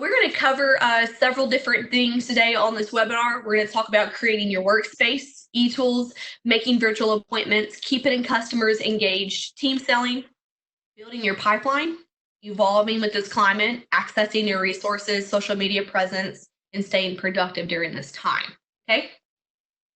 We're going to cover several different things today on this webinar. We're going to talk about creating your workspace, ETools, making virtual appointments, keeping customers engaged, team selling, building your pipeline, evolving with this climate, accessing your resources, social media presence, and staying productive during this time. Okay?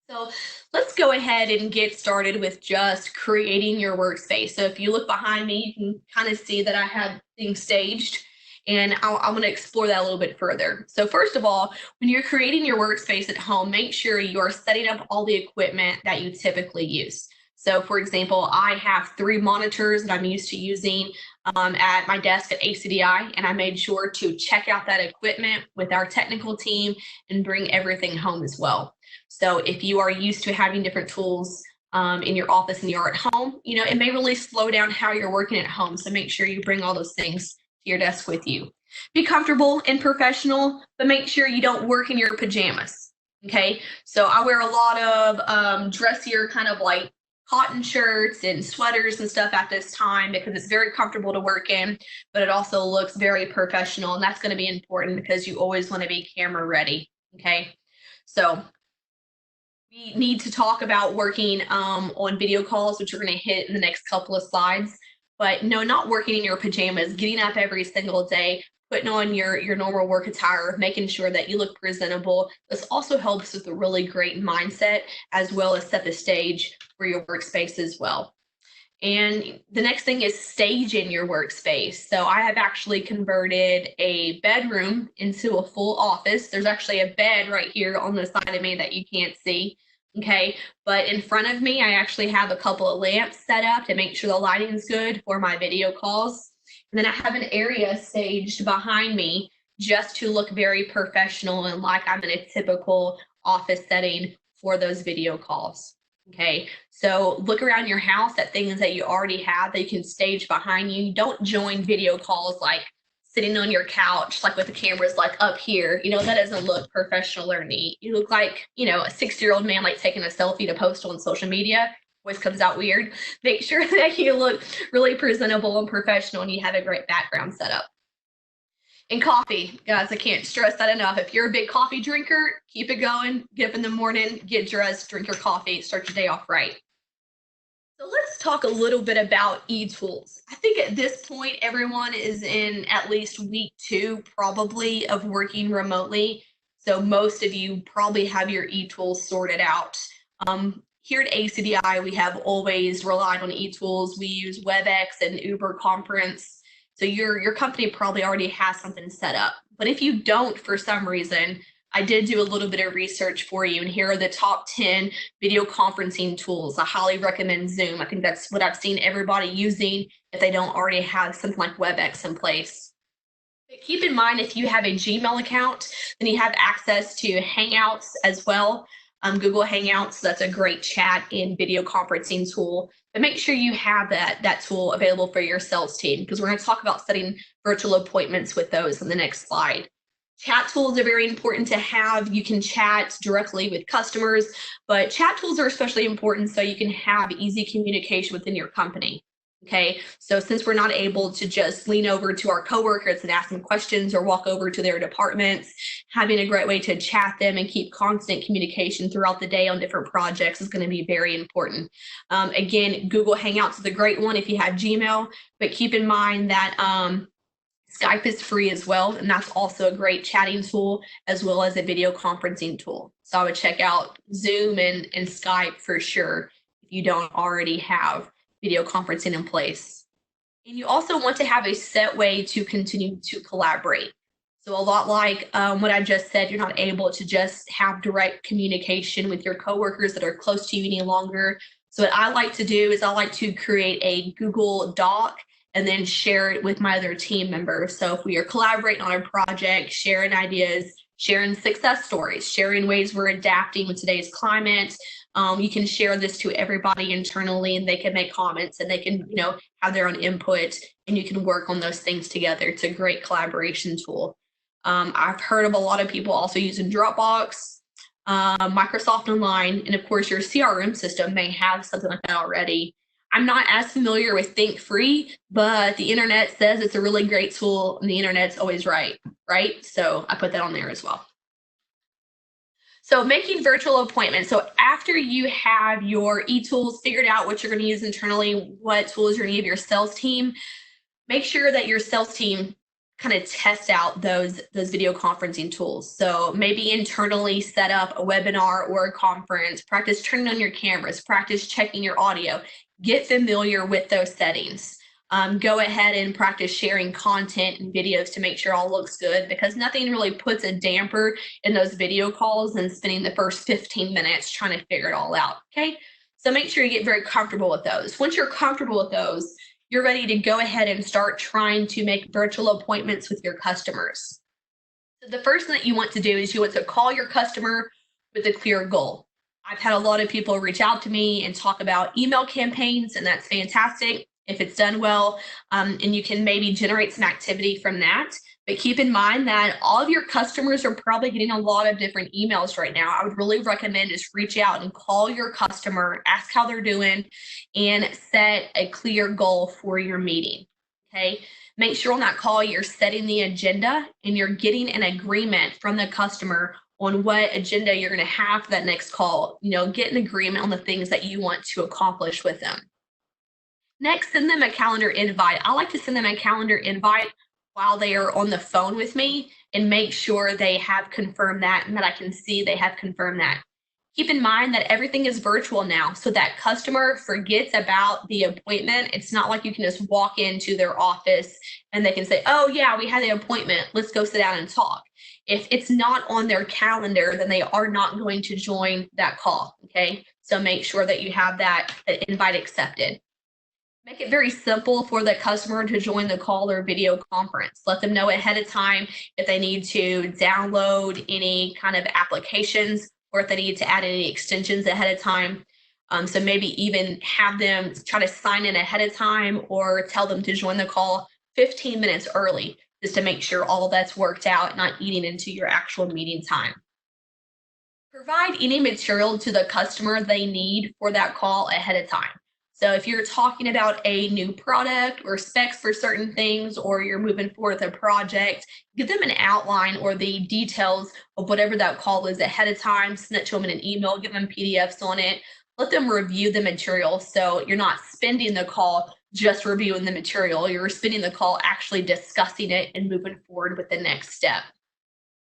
So let's go ahead and get started with just creating your workspace. So if you look behind me, you can kind of see that I have things staged, and I'm going to explore that a little bit further. So first of all, when you're creating your workspace at home, make sure you're setting up all the equipment that you typically use. So for example, I have 3 monitors that I'm used to using at my desk at ACDI, and I made sure to check out that equipment with our technical team and bring everything home as well. So if you are used to having different tools in your office and you're at home, it may really slow down how you're working at home. So make sure you bring all those things to your desk with you. Be comfortable and professional, but make sure you don't work in your pajamas. Okay, so I wear a lot of dressier kind of like cotton shirts and sweaters and stuff at this time because it's very comfortable to work in, but it also looks very professional, and that's going to be important because you always want to be camera ready. Okay, so we need to talk about working on video calls, which we're going to hit in the next couple of slides. But no, not working in your pajamas, getting up every single day, putting on your normal work attire, making sure that you look presentable. This also helps with a really great mindset, as well as set the stage for your workspace as well. And the next thing is staging your workspace. So I have actually converted a bedroom into a full office. There's actually a bed right here on the side of me that you can't see. Okay, but in front of me, I actually have a couple of lamps set up to make sure the lighting is good for my video calls. And then I have an area staged behind me just to look very professional and like I'm in a typical office setting for those video calls. Okay, so look around your house at things that you already have that you can stage behind you. Don't join video calls like sitting on your couch, like with the cameras like up here. That doesn't look professional or neat. You look like, a 60-year-old man like taking a selfie to post on social media. Always comes out weird. Make sure that you look really presentable and professional and you have a great background set up. And coffee, guys, I can't stress that enough. If you're a big coffee drinker, keep it going. Get up in the morning, get dressed, drink your coffee, start your day off right. So let's talk a little bit about ETools. I think at this point, everyone is in at least week 2, probably, of working remotely. So most of you probably have your ETools sorted out. Here at ACDI, we have always relied on ETools. We use WebEx and Uber Conference. So your company probably already has something set up. But if you don't, for some reason, I did do a little bit of research for you, and here are the top 10 video conferencing tools. I highly recommend Zoom. I think that's what I've seen everybody using if they don't already have something like WebEx in place. But keep in mind, if you have a Gmail account, then you have access to Hangouts as well. Google Hangouts, so that's a great chat and video conferencing tool. But make sure you have that tool available for your sales team, because we're going to talk about setting virtual appointments with those in the next slide. Chat tools are very important to have. You can chat directly with customers, but chat tools are especially important so you can have easy communication within your company. Okay, so since we're not able to just lean over to our coworkers and ask them questions or walk over to their departments, having a great way to chat them and keep constant communication throughout the day on different projects is going to be very important. Again, Google Hangouts is a great one if you have Gmail, but keep in mind that Skype is free as well, and that's also a great chatting tool as well as a video conferencing tool. So I would check out Zoom and Skype for sure if you don't already have video conferencing in place. And you also want to have a set way to continue to collaborate. So a lot like what I just said, you're not able to just have direct communication with your coworkers that are close to you any longer. So what I like to do is I like to create a Google Doc and then share it with my other team members. So if we are collaborating on a project, sharing ideas, sharing success stories, sharing ways we're adapting with today's climate, you can share this to everybody internally, and they can make comments and they can, have their own input, and you can work on those things together. It's a great collaboration tool. I've heard of a lot of people also using Dropbox, Microsoft Online, and of course your CRM system may have something like that already. I'm not as familiar with Think Free, but the internet says it's a really great tool and the internet's always right? So I put that on there as well. So making virtual appointments. So after you have your ETools figured out what you're going to use internally, what tools you're going to give your sales team, make sure that your sales team kind of test out those video conferencing tools. So maybe internally set up a webinar or a conference, practice turning on your cameras, practice checking your audio, get familiar with those settings. Go ahead and practice sharing content and videos to make sure all looks good, because nothing really puts a damper in those video calls than spending the first 15 minutes trying to figure it all out. Okay, so make sure you get very comfortable with those. Once you're comfortable with those, you're ready to go ahead and start trying to make virtual appointments with your customers. So the first thing that you want to do is you want to call your customer with a clear goal. I've had a lot of people reach out to me and talk about email campaigns, and that's fantastic if it's done well, and you can maybe generate some activity from that. But keep in mind that all of your customers are probably getting a lot of different emails right now. I would really recommend just reach out and call your customer, ask how they're doing, and set a clear goal for your meeting. Okay, make sure on that call you're setting the agenda and you're getting an agreement from the customer on what agenda you're going to have for that next call. Get an agreement on the things that you want to accomplish with them. Next, send them a calendar invite. I like to send them a calendar invite while they are on the phone with me and make sure they have confirmed that and that I can see they have confirmed that. Keep in mind that everything is virtual now, so that customer forgets about the appointment. It's not like you can just walk into their office and they can say, oh yeah, we had the appointment, let's go sit down and talk. If it's not on their calendar, then they are not going to join that call, okay? So make sure that you have that invite accepted. Make it very simple for the customer to join the call or video conference. Let them know ahead of time if they need to download any kind of applications or if they need to add any extensions ahead of time. So maybe even have them try to sign in ahead of time or tell them to join the call 15 minutes early, just to make sure all that's worked out, not eating into your actual meeting time. Provide any material to the customer they need for that call ahead of time. So if you're talking about a new product or specs for certain things, or you're moving forward with a project, give them an outline or the details of whatever that call is ahead of time, send it to them in an email, give them PDFs on it, let them review the material. So you're not spending the call just reviewing the material, you're spending the call actually discussing it and moving forward with the next step.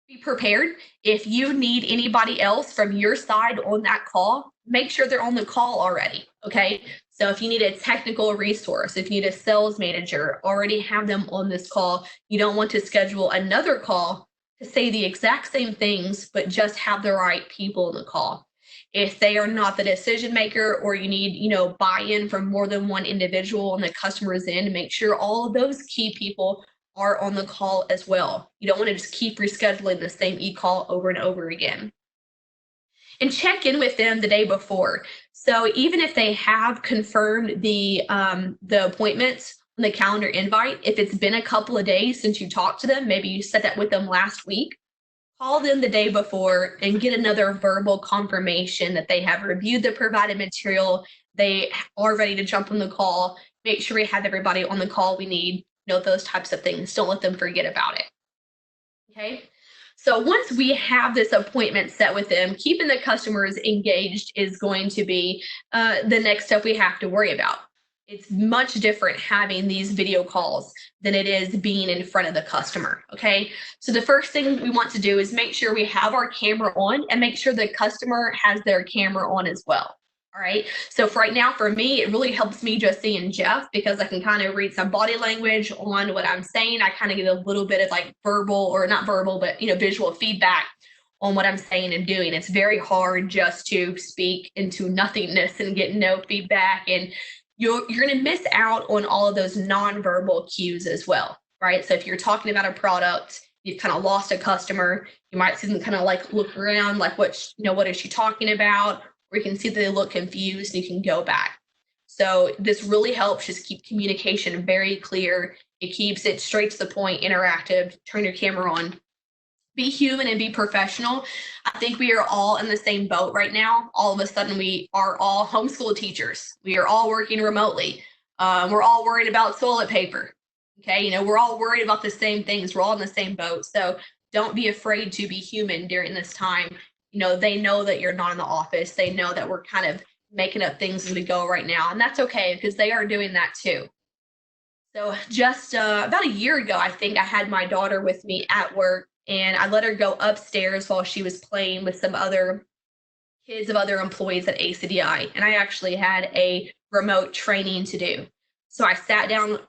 Be prepared. If you need anybody else from your side on that call, make sure they're on the call already, okay? So if you need a technical resource, if you need a sales manager, already have them on this call. You don't want to schedule another call to say the exact same things, but just have the right people on the call. If they are not the decision maker, or you need, buy-in from more than one individual on the customer's end, make sure all of those key people are on the call as well. You don't want to just keep rescheduling the same e-call over and over again. And check in with them the day before. So even if they have confirmed the appointments on the calendar invite, if it's been a couple of days since you talked to them, maybe you said that with them last week, call them the day before and get another verbal confirmation that they have reviewed the provided material, they are ready to jump on the call. Make sure we have everybody on the call we need, those types of things. Don't let them forget about it. Okay. So once we have this appointment set with them, keeping the customers engaged is going to be the next step we have to worry about. It's much different having these video calls than it is being in front of the customer, okay? So the first thing we want to do is make sure we have our camera on and make sure the customer has their camera on as well. All right, so for right now, for me, it really helps me just seeing Jeff, because I can kind of read some body language on what I'm saying. I kind of get a little bit of like verbal, or not verbal, but visual feedback on what I'm saying and doing. It's very hard just to speak into nothingness and get no feedback, and you're going to miss out on all of those nonverbal cues as well, right? So if you're talking about a product, you've kind of lost a customer, you might see them kind of like look around, like what is she talking about? Or you can see that they look confused and you can go back. So this really helps just keep communication very clear. It keeps it straight to the point, interactive, turn your camera on. Be human and be professional. I think we are all in the same boat right now. All of a sudden, we are all homeschool teachers. We are all working remotely. We're all worried about toilet paper. Okay, we're all worried about the same things. We're all in the same boat. So don't be afraid to be human during this time. They know that you're not in the office. They know that we're kind of making up things as we go right now, and that's okay because they are doing that too. So just about a year ago, I think I had my daughter with me at work, and I let her go upstairs while she was playing with some other kids of other employees at ACDI. And I actually had a remote training to do. So I sat down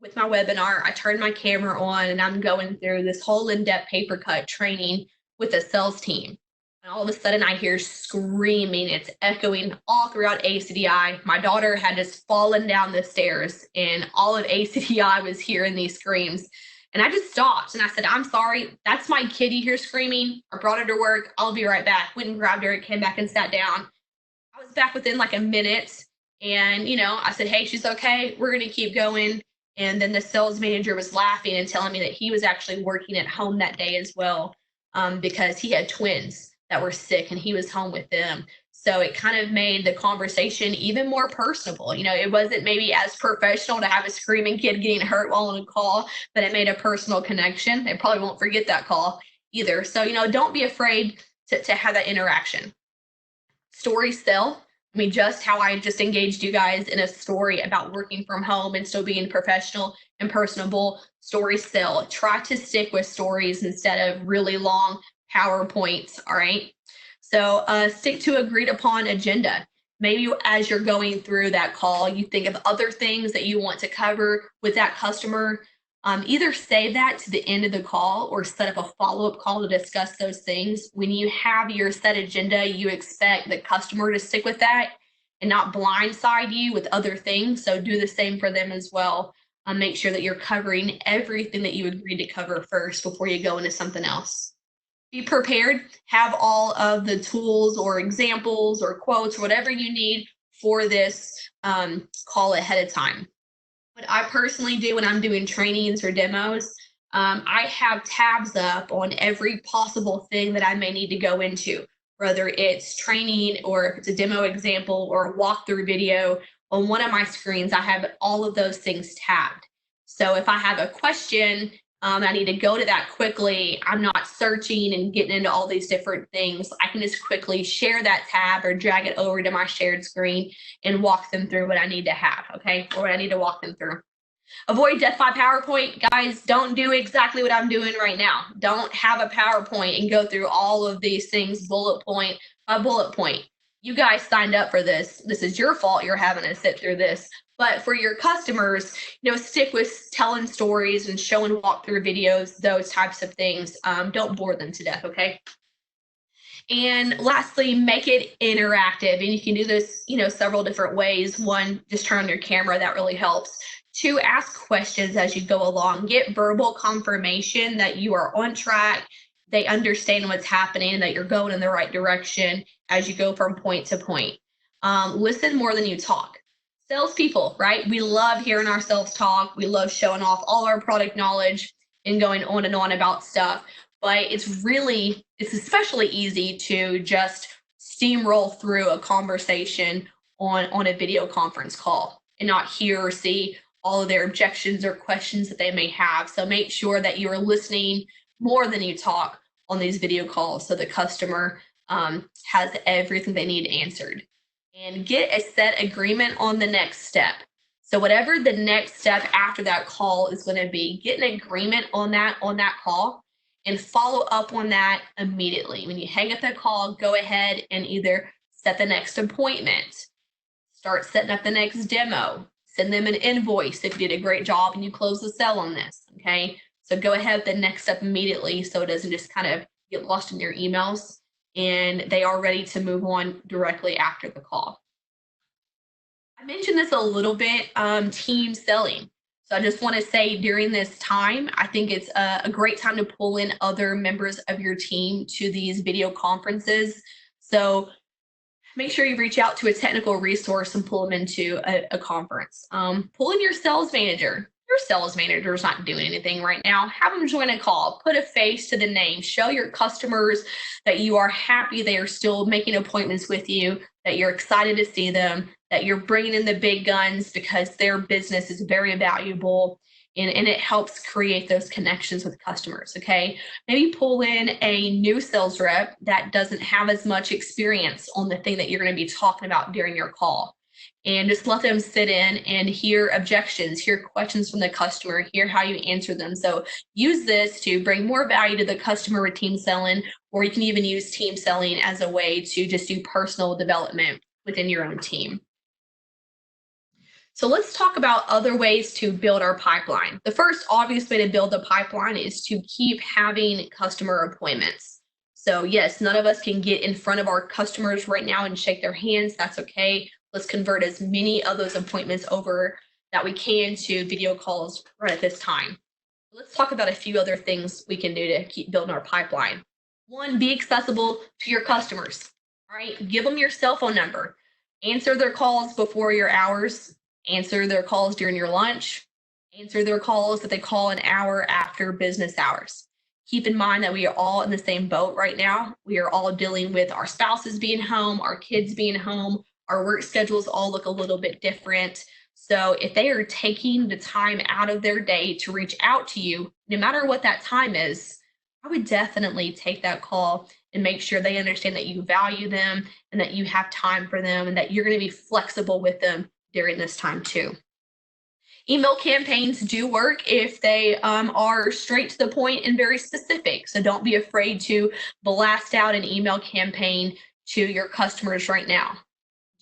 with my webinar, I turned my camera on, and I'm going through this whole in-depth paper cut training with the sales team. And all of a sudden I hear screaming. It's echoing all throughout ACDI. My daughter had just fallen down the stairs, and all of ACDI was hearing these screams. And I just stopped and I said, I'm sorry, that's my kid you hear screaming. I brought her to work. I'll be right back. Went and grabbed her, came back and sat down. I was back within like a minute. And, I said, hey, she's okay. We're going to keep going. And then the sales manager was laughing and telling me that he was actually working at home that day as well, because he had twins that were sick and he was home with them. So it kind of made the conversation even more personable. It wasn't maybe as professional to have a screaming kid getting hurt while on a call, but it made a personal connection. They probably won't forget that call either. So, don't be afraid to have that interaction. Stories sell. Just how I just engaged you guys in a story about working from home and still being professional and personable, stories sell. Try to stick with stories instead of really long PowerPoints, all right? So stick to agreed upon agenda. Maybe as you're going through that call, you think of other things that you want to cover with that customer. Either save that to the end of the call or set up a follow-up call to discuss those things. When you have your set agenda, you expect the customer to stick with that and not blindside you with other things. So do the same for them as well. Make sure that you're covering everything that you agreed to cover first before you go into something else. Be prepared, have all of the tools or examples or quotes, or whatever you need for this call ahead of time. What I personally do when I'm doing trainings or demos, I have tabs up on every possible thing that I may need to go into, whether it's training or if it's a demo example or a walkthrough video. On one of my screens, I have all of those things tabbed. So if I have a question, I need to go to that quickly. I'm not searching and getting into all these different things. I can just quickly share that tab or drag it over to my shared screen and walk them through what I need to have, okay? Or what I need to walk them through. Avoid death by PowerPoint. Guys, don't do exactly what I'm doing right now. Don't have a PowerPoint and go through all of these things bullet point by bullet point. You guys signed up for this. This is your fault you're having to sit through this. But for your customers, stick with telling stories and showing walkthrough videos, those types of things. Don't bore them to death, okay? And lastly, make it interactive. And you can do this, several different ways. One, just turn on your camera. That really helps. Two, ask questions as you go along. Get verbal confirmation that you are on track. They understand what's happening and that you're going in the right direction as you go from point to point. Listen more than you talk. Salespeople, right? We love hearing ourselves talk. We love showing off all our product knowledge and going on and on about stuff. But it's especially easy to just steamroll through a conversation on a video conference call and not hear or see all of their objections or questions that they may have. So make sure that you are listening more than you talk on these video calls so the customer has everything they need answered. And get a set agreement on the next step. So whatever the next step after that call is going to be, get an agreement on that call and follow up on that immediately. When you hang up that call, go ahead and either set the next appointment, start setting up the next demo, send them an invoice if you did a great job and you close the sale on this, okay? So go ahead with the next step immediately so it doesn't just kind of get lost in your emails, and they are ready to move on directly after the call. I mentioned this a little bit, team selling. So I just want to say during this time, I think it's a great time to pull in other members of your team to these video conferences. So make sure you reach out to a technical resource and pull them into a conference. Pull in your sales manager, your sales manager is not doing anything right now, have them join a call, put a face to the name, show your customers that you are happy they are still making appointments with you, that you're excited to see them, that you're bringing in the big guns because their business is very valuable, and it helps create those connections with customers. Okay, maybe pull in a new sales rep that doesn't have as much experience on the thing that you're going to be talking about during your call, and just let them sit in and hear objections, hear questions from the customer, hear how you answer them. So use this to bring more value to the customer with team selling, or you can even use team selling as a way to just do personal development within your own team. So let's talk about other ways to build our pipeline. The first obvious way to build the pipeline is to keep having customer appointments. So yes, none of us can get in front of our customers right now and shake their hands. That's okay. Let's convert as many of those appointments over that we can to video calls right at this time. Let's talk about a few other things we can do to keep building our pipeline. One, be accessible to your customers. All right, give them your cell phone number. Answer their calls before your hours. Answer their calls during your lunch. Answer their calls that they call an hour after business hours. Keep in mind that we are all in the same boat right now. We are all dealing with our spouses being home, our kids being home, our work schedules all look a little bit different. So if they are taking the time out of their day to reach out to you, no matter what that time is, I would definitely take that call and make sure they understand that you value them and that you have time for them and that you're going to be flexible with them during this time too. Email campaigns do work if they are straight to the point and very specific. So don't be afraid to blast out an email campaign to your customers right now.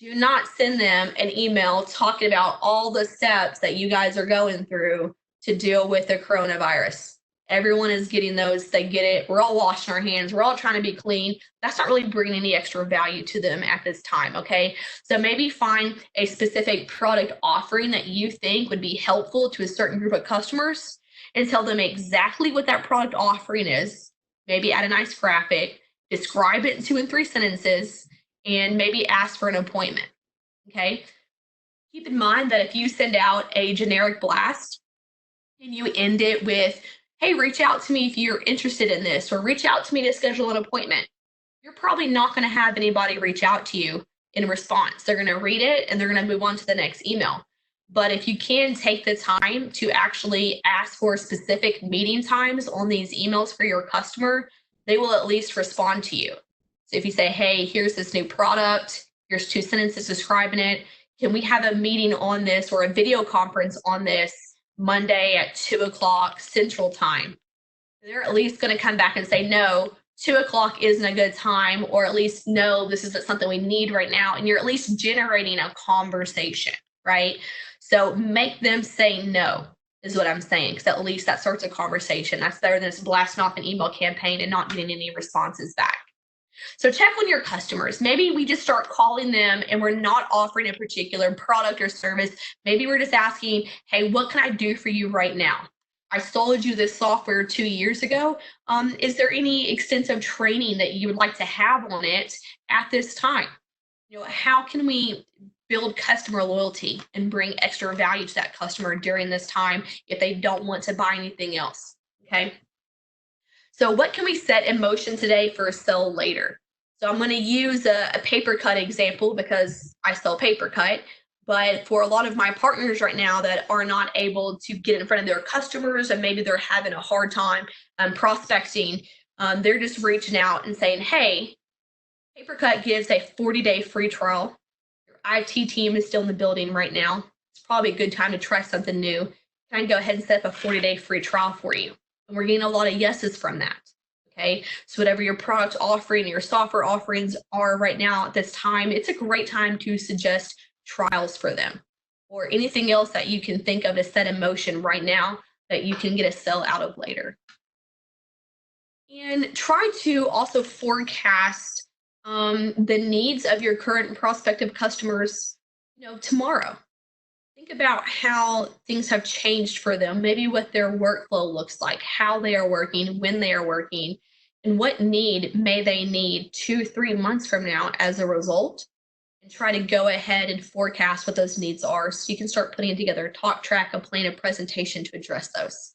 Do not send them an email talking about all the steps that you guys are going through to deal with the coronavirus. Everyone is getting those. They get it. We're all washing our hands. We're all trying to be clean. That's not really bringing any extra value to them at this time, okay? So maybe find a specific product offering that you think would be helpful to a certain group of customers and tell them exactly what that product offering is. Maybe add a nice graphic, describe it in 2 and 3 sentences, and maybe ask for an appointment, okay? Keep in mind that if you send out a generic blast and you end it with, hey, reach out to me if you're interested in this, or reach out to me to schedule an appointment, you're probably not going to have anybody reach out to you in response. They're going to read it and they're going to move on to the next email. But if you can take the time to actually ask for specific meeting times on these emails for your customer, they will at least respond to you. So if you say, hey, here's this new product, here's 2 sentences describing it, can we have a meeting on this or a video conference on this Monday at 2 o'clock Central Time? They're at least going to come back and say, no, 2 o'clock isn't a good time, or at least, no, this isn't something we need right now. And you're at least generating a conversation, right? So make them say no, is what I'm saying, because at least that starts a conversation. That's better than just blasting off an email campaign and not getting any responses back. So check on your customers. Maybe we just start calling them and we're not offering a particular product or service. Maybe we're just asking, hey, what can I do for you right now? I sold you this software 2 years ago. Is there any extensive training that you would like to have on it at this time? How can we build customer loyalty and bring extra value to that customer during this time if they don't want to buy anything else? Okay. So what can we set in motion today for a sell later? So I'm going to use a paper cut example because I sell paper cut. But for a lot of my partners right now that are not able to get in front of their customers and maybe they're having a hard time prospecting, they're just reaching out and saying, hey, PaperCut gives a 40-day free trial. Your IT team is still in the building right now. It's probably a good time to try something new. Can I go ahead and set up a 40-day free trial for you? And we're getting a lot of yeses from that. Okay, so whatever your product offering, your software offerings are right now at this time, it's a great time to suggest trials for them or anything else that you can think of to set in motion right now that you can get a sell out of later. And try to also forecast the needs of your current and prospective customers, tomorrow. Think about how things have changed for them, maybe what their workflow looks like, how they are working, when they are working, and what need may they need 2-3 months from now as a result. and try to go ahead and forecast what those needs are so you can start putting together a talk track, a plan, a presentation to address those.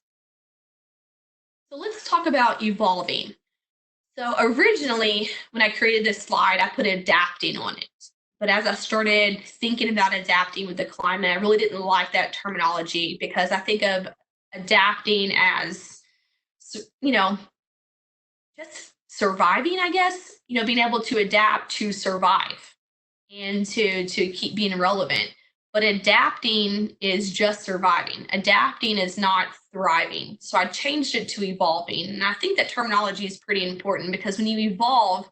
So let's talk about evolving. So originally, when I created this slide, I put adapting on it. But as I started thinking about adapting with the climate, I really didn't like that terminology because I think of adapting as, just surviving, I guess, being able to adapt to survive and to keep being relevant. But adapting is just surviving. Adapting is not thriving. So I changed it to evolving. And I think that terminology is pretty important because when you evolve,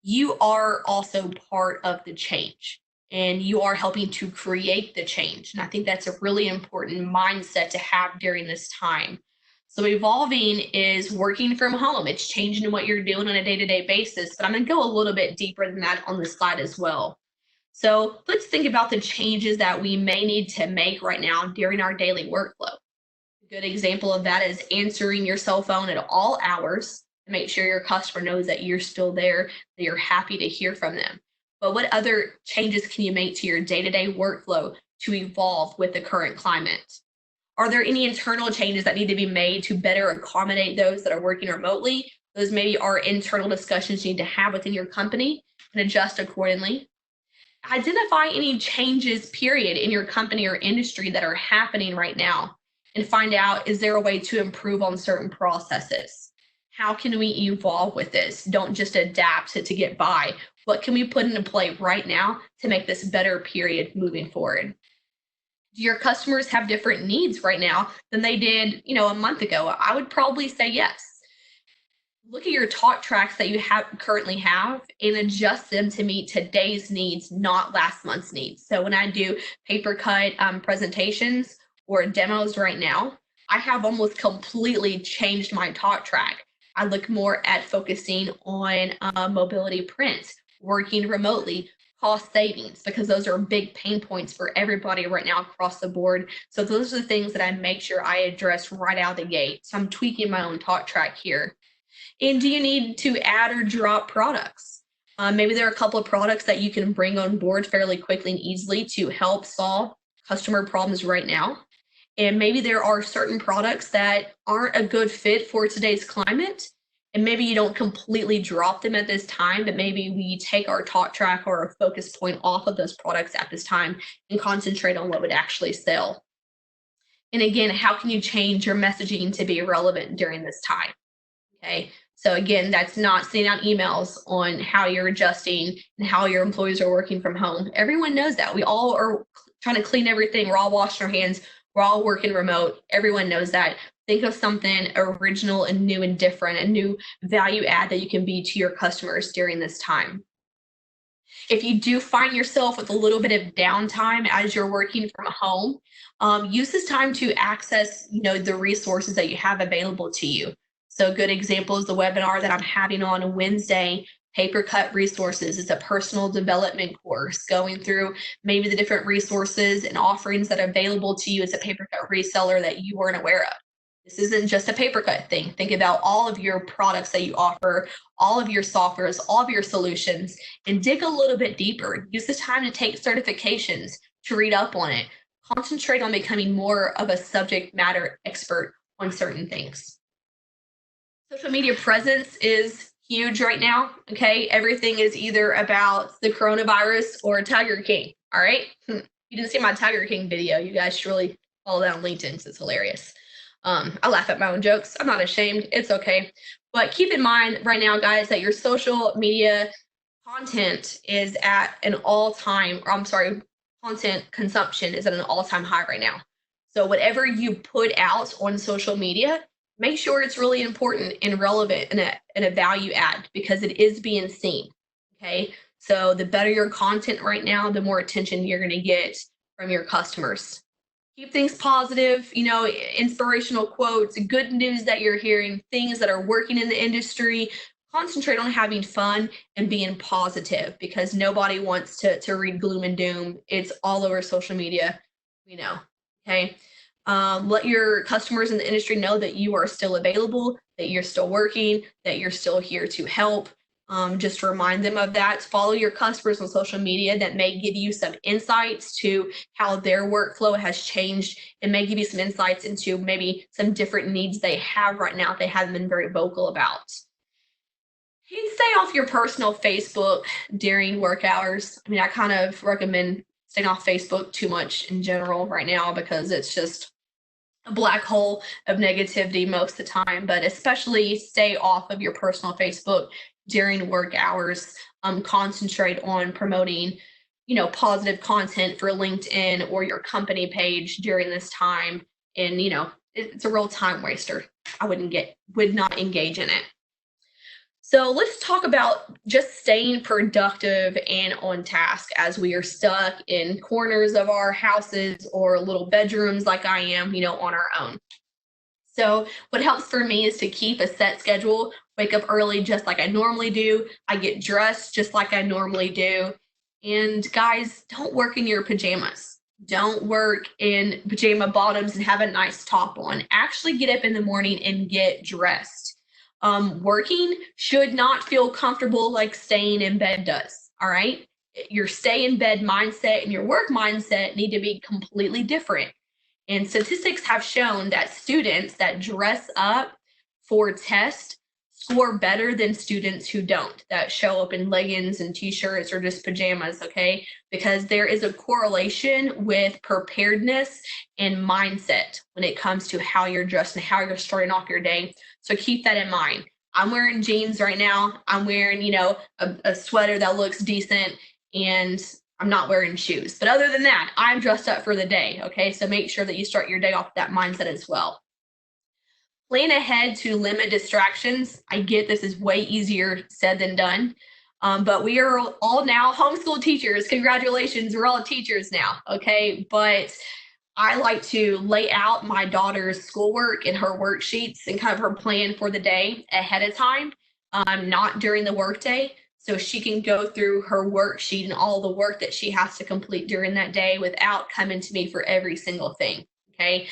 you are also part of the change and you are helping to create the change. And I think that's a really important mindset to have during this time. So evolving is working from home. It's changing what you're doing on a day-to-day basis, but I'm going to go a little bit deeper than that on this slide as well. So let's think about the changes that we may need to make right now during our daily workflow. A good example of that is answering your cell phone at all hours to make sure your customer knows that you're still there, that you're happy to hear from them. But what other changes can you make to your day-to-day workflow to evolve with the current climate? Are there any internal changes that need to be made to better accommodate those that are working remotely? Those maybe are internal discussions you need to have within your company and adjust accordingly. Identify any changes, period, in your company or industry that are happening right now and find out, is there a way to improve on certain processes? How can we evolve with this? Don't just adapt to get by. What can we put into play right now to make this better, period, moving forward? Do your customers have different needs right now than they did, a month ago? I would probably say yes. Look at your talk tracks that you currently have and adjust them to meet today's needs, not last month's needs. So when I do paper cut presentations or demos right now, I have almost completely changed my talk track. I look more at focusing on mobility prints, working remotely, cost savings, because those are big pain points for everybody right now across the board. So those are the things that I make sure I address right out of the gate. So I'm tweaking my own talk track here. And do you need to add or drop products? Maybe there are a couple of products that you can bring on board fairly quickly and easily to help solve customer problems right now. And maybe there are certain products that aren't a good fit for today's climate. And maybe you don't completely drop them at this time, but maybe we take our talk track or our focus point off of those products at this time and concentrate on what would actually sell. And again, how can you change your messaging to be relevant during this time? Okay, so again, that's not sending out emails on how you're adjusting and how your employees are working from home. Everyone knows that. We all are trying to clean everything. We're all washing our hands. We're all working remote. Everyone knows that. Think of something original and new and different, a new value add that you can be to your customers during this time. If you do find yourself with a little bit of downtime as you're working from home, use this time to access, the resources that you have available to you. So a good example is the webinar that I'm having on Wednesday, Paper Cut Resources. It's a personal development course going through maybe the different resources and offerings that are available to you as a paper cut reseller that you weren't aware of. This isn't just a paper cut thing. Think about all of your products that you offer, all of your softwares, all of your solutions, and dig a little bit deeper. Use the time to take certifications, to read up on it. Concentrate on becoming more of a subject matter expert on certain things. Social media presence is huge right now, okay? Everything is either about the coronavirus or Tiger King, all right? You didn't see my Tiger King video. You guys should really follow that on LinkedIn because it's hilarious. I laugh at my own jokes. I'm not ashamed. It's okay. But keep in mind right now, guys, that your social media content is at an all-time, content consumption is at an all-time high right now. So whatever you put out on social media, make sure it's really important and relevant and a value add because it is being seen, okay? So the better your content right now, the more attention you're gonna get from your customers. Keep things positive, inspirational quotes, good news that you're hearing, things that are working in the industry. Concentrate on having fun and being positive because nobody wants to read gloom and doom. It's all over social media, okay? Let your customers in the industry know that you are still available, that you're still working, that you're still here to help. Just remind them of that. Follow your customers on social media. That may give you some insights to how their workflow has changed, and may give you some insights into maybe some different needs they have right now they haven't been very vocal about. You stay off your personal Facebook during work hours. I mean, I kind of recommend staying off Facebook too much in general right now because it's just a black hole of negativity most of the time, but especially stay off of your personal Facebook during work hours. Concentrate on promoting, positive content for LinkedIn or your company page during this time. And, it's a real time waster. I would not engage in it. So let's talk about just staying productive and on task as we are stuck in corners of our houses or little bedrooms like I am, on our own. So what helps for me is to keep a set schedule, wake up early just like I normally do. I get dressed just like I normally do. And guys, don't work in your pajamas. Don't work in pajama bottoms and have a nice top on. Actually get up in the morning and get dressed. Working should not feel comfortable like staying in bed does. All right. Your stay in bed mindset and your work mindset need to be completely different. And statistics have shown that students that dress up for tests score better than students who don't, that show up in leggings and t-shirts or just pajamas, okay? Because there is a correlation with preparedness and mindset when it comes to how you're dressed and how you're starting off your day. So keep that in mind. I'm wearing jeans right now. I'm wearing, a sweater that looks decent, and I'm not wearing shoes. But other than that, I'm dressed up for the day, okay? So make sure that you start your day off with that mindset as well. Plan ahead to limit distractions. I get this is way easier said than done, but we are all now homeschool teachers. Congratulations, we're all teachers now, okay? But I like to lay out my daughter's schoolwork and her worksheets and kind of her plan for the day ahead of time, not during the workday. So she can go through her worksheet and all the work that she has to complete during that day without coming to me for every single thing. Okay.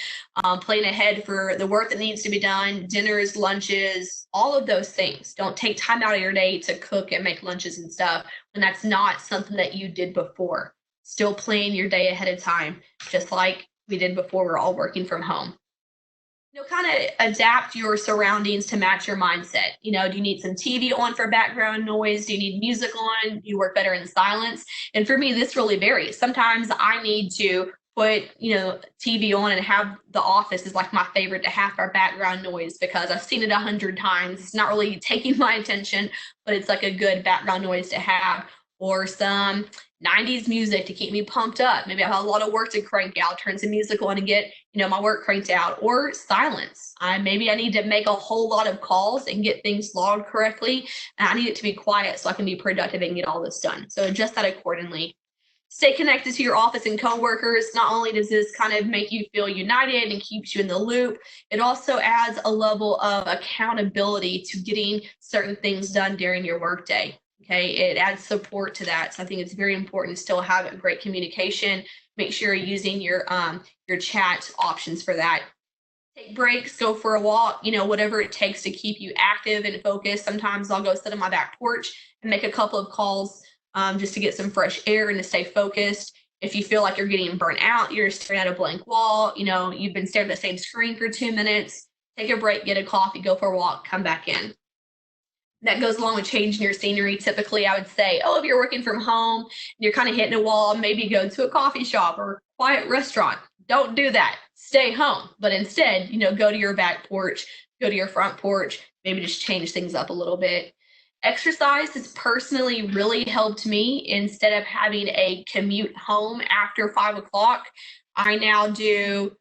Plan ahead for the work that needs to be done, dinners, lunches, all of those things. Don't take time out of your day to cook and make lunches and stuff when that's not something that you did before. Still plan your day ahead of time, just like we did before we're all working from home. Kind of adapt your surroundings to match your mindset. Do you need some TV on for background noise? Do you need music on? Do you work better in silence? And for me, this really varies. Sometimes I need to put, TV on and have The Office is like my favorite to have for background noise because I've seen it 100 times. It's not really taking my attention, but it's like a good background noise to have. Or some 90s music to keep me pumped up. Maybe I have a lot of work to crank out, turn some music on and get, my work cranked out. Or silence. Maybe I need to make a whole lot of calls and get things logged correctly. And I need it to be quiet so I can be productive and get all this done. So adjust that accordingly. Stay connected to your office and coworkers. Not only does this kind of make you feel united and keeps you in the loop, it also adds a level of accountability to getting certain things done during your workday. Okay, it adds support to that. So I think it's very important to still have a great communication. Make sure you're using your chat options for that. Take breaks, go for a walk, whatever it takes to keep you active and focused. Sometimes I'll go sit on my back porch and make a couple of calls just to get some fresh air and to stay focused. If you feel like you're getting burnt out, you're staring at a blank wall, you've been staring at the same screen for 2 minutes, take a break, get a coffee, go for a walk, come back in. That goes along with changing your scenery. Typically, I would say, if you're working from home and you're kind of hitting a wall, maybe go to a coffee shop or quiet restaurant. Don't do that. Stay home. But instead, go to your back porch, go to your front porch, maybe just change things up a little bit. Exercise has personally really helped me. Instead of having a commute home after 5 o'clock, I now do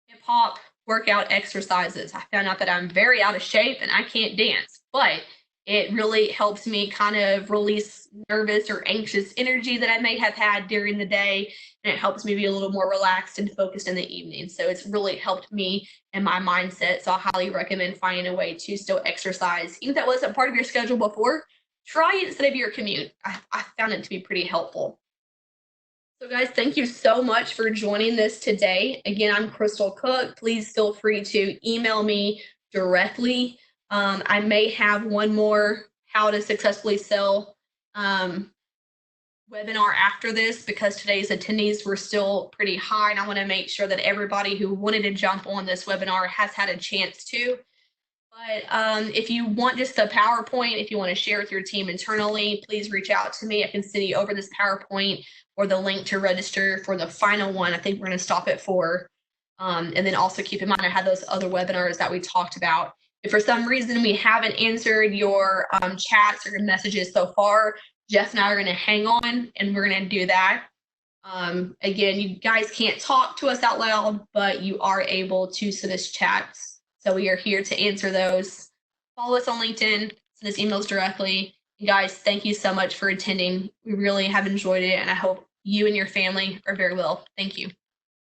hip hop workout exercises. I found out that I'm very out of shape and I can't dance, but it really helps me kind of release nervous or anxious energy that I may have had during the day, and it helps me be a little more relaxed and focused in the evening. So it's really helped me and my mindset. So I highly recommend finding a way to still exercise. Even if that wasn't part of your schedule before, try it instead of your commute. I found it to be pretty helpful. So guys, thank you so much for joining this today. Again, I'm Kristal Cook. Please feel free to email me directly. I may have one more how to successfully sell webinar after this, because today's attendees were still pretty high, and I want to make sure that everybody who wanted to jump on this webinar has had a chance to. But if you want just the PowerPoint, if you want to share with your team internally, please reach out to me. I can send you over this PowerPoint or the link to register for the final one. I think we're going to stop at 4. And then also keep in mind, I had those other webinars that we talked about. If for some reason we haven't answered your chats or your messages so far, Jeff and I are going to hang on and we're going to do that. Again, you guys can't talk to us out loud, but you are able to send us chats. So we are here to answer those. Follow us on LinkedIn, send us emails directly. You guys, thank you so much for attending. We really have enjoyed it, and I hope you and your family are very well. Thank you.